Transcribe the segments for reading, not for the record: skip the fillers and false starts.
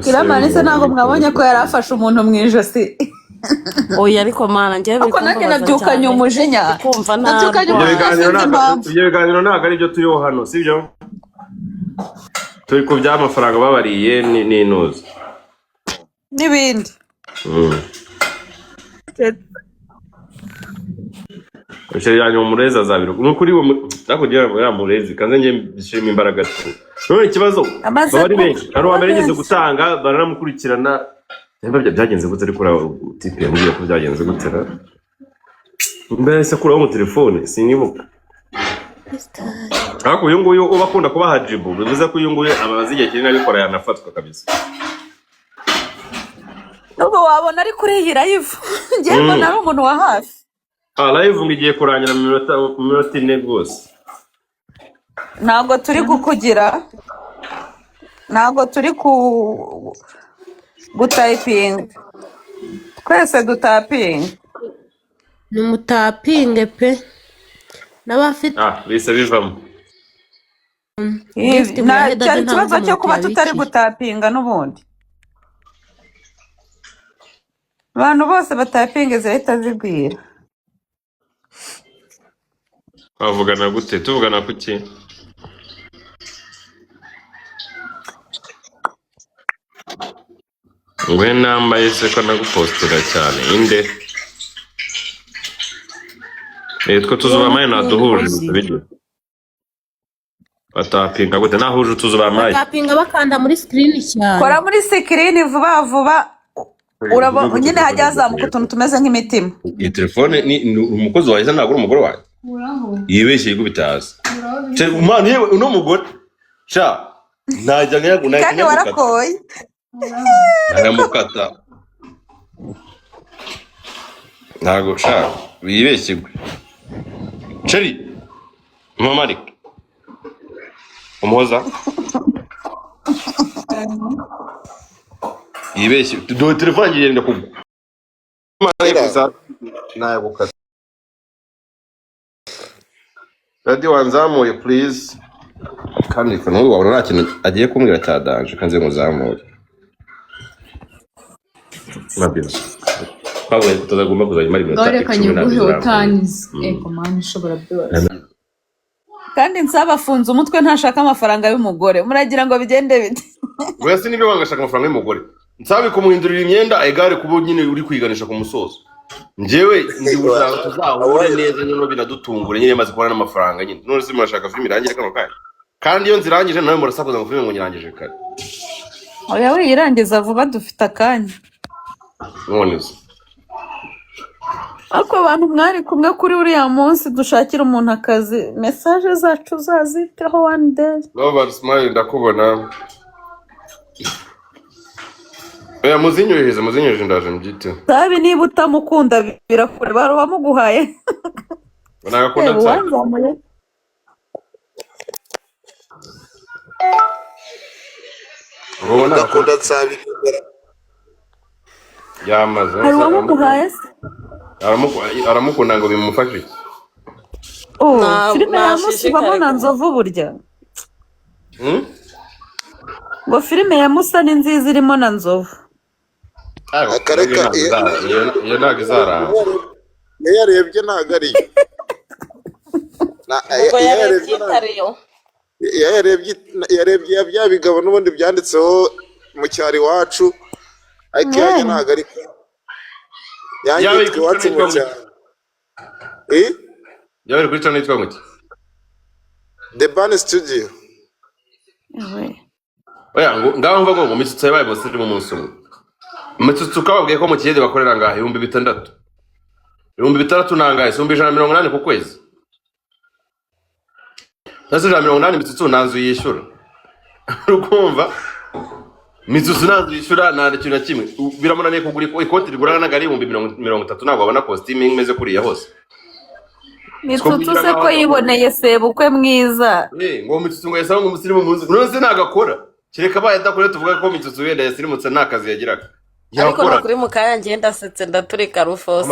Kiramanise ntabwo mwabonye ko yari afashe umuntu mu ijosi. Oya ariko mana njye Ako nanjye nabyukanye umujinya. kumva Nabyukanye ibyo biganiro ntabwo ari byo turiho hano sibyo turi ku by'amafaranga babariye n'inuzi n'ibindi. Ushiranye umurezi azabiro nukuri wo nakugira ngo yamurezi kanze nge bishima imbaraga tu none ikibazo bari benshi ari wambere ngeze gutanga baranamukurikirana nibyo byagenze gute ariko tipe yambwiye ko byagenze gutera mbese kuri mu telefone sinibuka ariko uyu nguyu ubakunda kuba hajibu bivuze ko uyu nguyu abazi igihe kinini abikora yanafatwa kabisa nubwo wabona ari kuri iyi live ngiye mbona ari umuntu wa hafi. Live ngiye kurangira mu minota 4 rwose. Ntabwo turi kukugira. Ntabwo turi gutayipinga. Twese dutapinga. ni mutapinge pe n'abafite bise bivamo. Cyari ikibazo cyo kuba tutari gutapinga n'ubundi. Abantu bose batapinga zihita zigwira. Bavugana gute tuvugana kuki ngwe nambaye se ko nagupostera cyane inde two tuzubamaye naduhuje video batapinga gute nahuje tuzubamaye batapinga bakanda muri screen cyane kora muri screen vuba vuba urabona nyine hajya hazamuka utuntu tumeze nk'imitima. Iyi telefone ni umukozi wahize ntabwo uri umugore wawe yibeshye gubitaza cyo umwana yewe uno mugore sha najya ngaya kandi warakoye naramukata ntago sha yibeshye Cheri mama Malik umuhoza yibeshye do telefone ngenda kugwa nayo gukata Radio wanzamuye please kandi ko n'ubu wabona nta kintu agiye kumbwira cyadanje kanze nguzamuye mabyo Pabwe tutagomba kuzajya mari minota 10 Dore kanyeguhe utanize ego man ushobora byose kandi nsaba afunze umutwe ntashaka amafaranga y'umugore muragira ngo bigende bite wese nibyo wangashaka amafaranga y'umugore nsabe kumuhindurira imyenda egare kubo nyine uri kwiganisha ku musozo njyewe ndi gusanga tuzahure neza nyine binadutungure nyine maze kubona n'amafaranga nyine none se murashaka filime irangire kano kanya kandi iyo nzirangije nawe murasakuza ngo filime ngo nyirangije kare oya we irangiza vuba dufite akanya none se ako abantu mwari kumwe kuri uriya munsi dushakira umuntu akazi message zacu zaziteho one day Love smile ndakubona oya muzinyoheje ndaje mbyite sabi niba utamukunda birakure baro bamuguhaye banagakunda cyane ubona ndakunda sabi yamaze hari wamuguhaye aramukunda ngo bimufashe filime ya Musa babona nzovu burya ngo filime ya Musa ni nziza irimo na nzovu akareka iyo ntabwo izaramba yarebye ntabwo ari yarebye bya bigabo n'ubundi byanditseho mu cyari iwacu ariko yanjye ntabwo ari yanjye iwacu mu cyaro yabaye kuri channel yitwa ngo The Ban Studio oya ngaho mva ngo mitsutse yabaye bose mu munsi umwe mitsutse kababwiye ko mu kiyede bakorera ngaho 6,000 6,000 nangaye 180 ku kwezi nase 180 mitsutse nanzu yishura urukumva mitsutse nanzu yishura nta kintu na kimwe biramunaniye kugura ikoti rigura n'agari 30 ntabwo babona costume imeze kuri ya hose mitsutse se ko yiboneye sebukwe mwiza ngo mitsutse ngo yasaba umusirimu munsi none se nagakora kireka baye adakora tuvuga ko mitsutse wenda yasirimutse nta kazi yagiraga ariko kuri mukaya ngenda setse ndaturika rufosi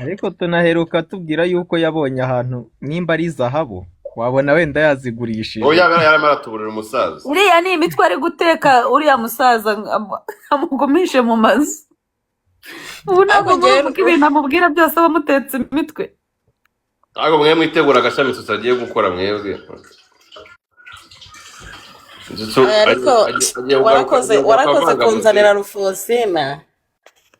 ariko tunaheruka tubwira yuko yabonye ahantu nimba ari zahabu wabona wenda yazigurishije. oya yarimo aratuburira umusaza. iriya ni imitwe ari guteka uriya musaza amugumishe mu mazu. ubu ntabwo muvuga ibintu amubwira byose bamutetse imitwe. Ntabwo mwe mwitegura agashami tutagiye gukora mwebwe. ariko warakoze kunzanira Rufosina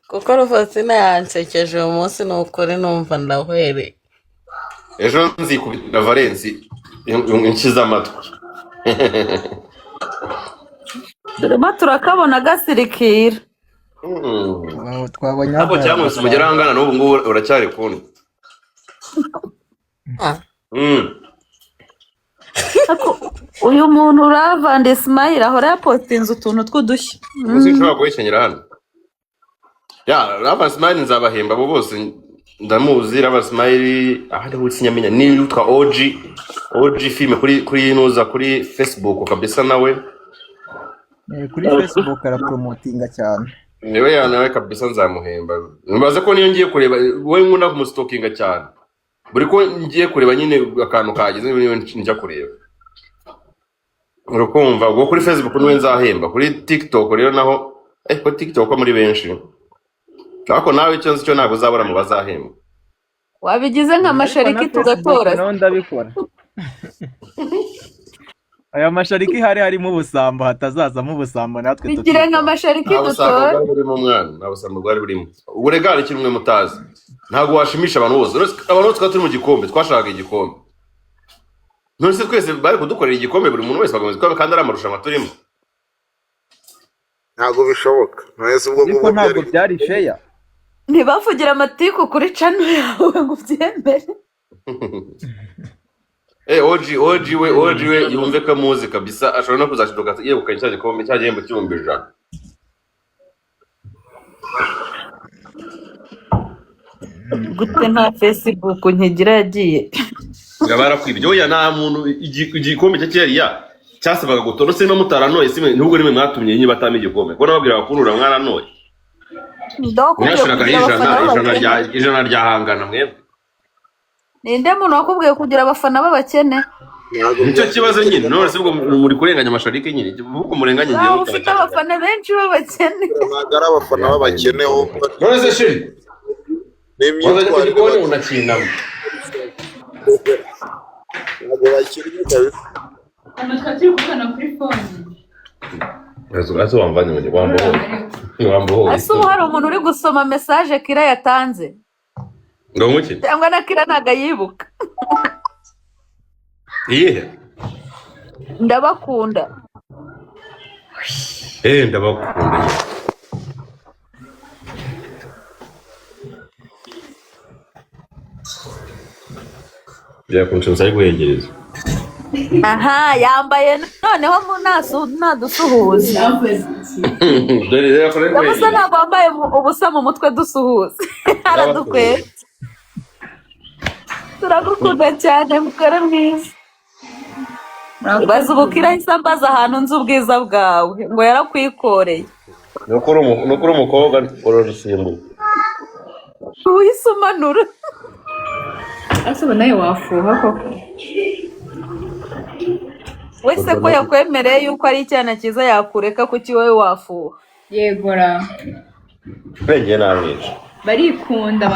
kuko Rufosina yansekeje uyu munsi ni ukuri numva ndahwereye. Ejo nzikubita Valensi inshiza amatwi. turimo turakabona gasirikira. Twabonye Ntabwo cyamwese umugera hangana n'ubu ngubu uracyari kundi. uyu muntu uravande Smile ahora yapostinze utuntu tw'udushya. Sinshobora guhekenyera hano. Rava Smile nzabahemba abo bose ndamuzi. Rava Smile ahari w'ikinyamenya ni yitwa OG filme kuri nuza kuri Facebook kabisa nawe. kuri Facebook arapromotinga cyane. Niwe nawe kabisa nzamuhemba. Mbaze ko niyo ngiye kureba wowe nkunda kumustokinga cyane. Buri ko ngiye kureba nyine akantu kagize niyo njya kureba. Urukumva ubwo kuri Facebook niwe nzahemba. Kuri TikTok rero naho kuri TikTok muri benshi. Ariko nawe icyo nzi cyo ntabwo uzabura mu bazahemba. wabigize nka mashariki tugatora. naho ndabikora. Aya mashariki harimo ubusambo hatazazamo ubusambo natwe bigire nka mashariki dutora. Nta busambo bwari burimo. Ubwo regale kimwe mutazi. Ntabwo washimisha abantu bose. Abantu bose turi mu gikombe twashakaga igikombe. None twese bari kudukorera igikombe buri muntu wese bagomba kuba kandi ari amarushanwa turimo. ntabwo bishoboka. Nahise ubwo ariko ntabwo byari fair. ntibavugira amatiku kuri channel yawe ngo ubyemere. OG we yumve ko muzi kabisa ashobora no kuzashiduka yegukanye cya gikombe cya gihembo cy'ibihumbi 100. gute nta Facebook nkigira yagiye. Barakwibye oya nta muntu igikombe cya kera cyasabaga gutora se no mutaranoye simwe nubwo rimwe mwatumye nyine batama igikombe ko nababwira abakurura mwaranoye. Ijana ryahangana mwebwe. Ninde muntu wakubwiye kugira abafana b'abakene? Nicyo kibazo nyine none se ubwo muri kurenganya amasharike nyine ubwo murenganye ngiye ubu ufite abafana benshi b'abakene. ntabwo ari abafana b'abakene ho. none se shiri n'imyitwarire ko unakinamo ntabwo bakiriye kabisa. Amatwi kuvugana kuri phone. Azo wamvanye wambo. Ase ubu hari umuntu uri gusoma message Kira yatanze. Ngo muki? Cyangwa na Kira ntago yibuka. Iyihe? Ndabakunda. Ndabakunda. Byakunze guhegereza. Aha yambaye noneho nadusuhuza. Dore rero ko rero. Ubusa ntabwo wambaye ubusa mu mutwe dusuhuza. Aradukwera. Turagukunda cyane mukore mwiza. Bazubukira isambaza ahantu nzi ubwiza bwawe ngo yarakwikoreye. Nukuri umukobwa ororusimbuye. Uhise umanura. Ase nawe wafuha koko. Wese ko yakwemereye yuko ari icyana cyiza yakureka kuki wowe wafuha. Yegora. Benge namwica. Barikunda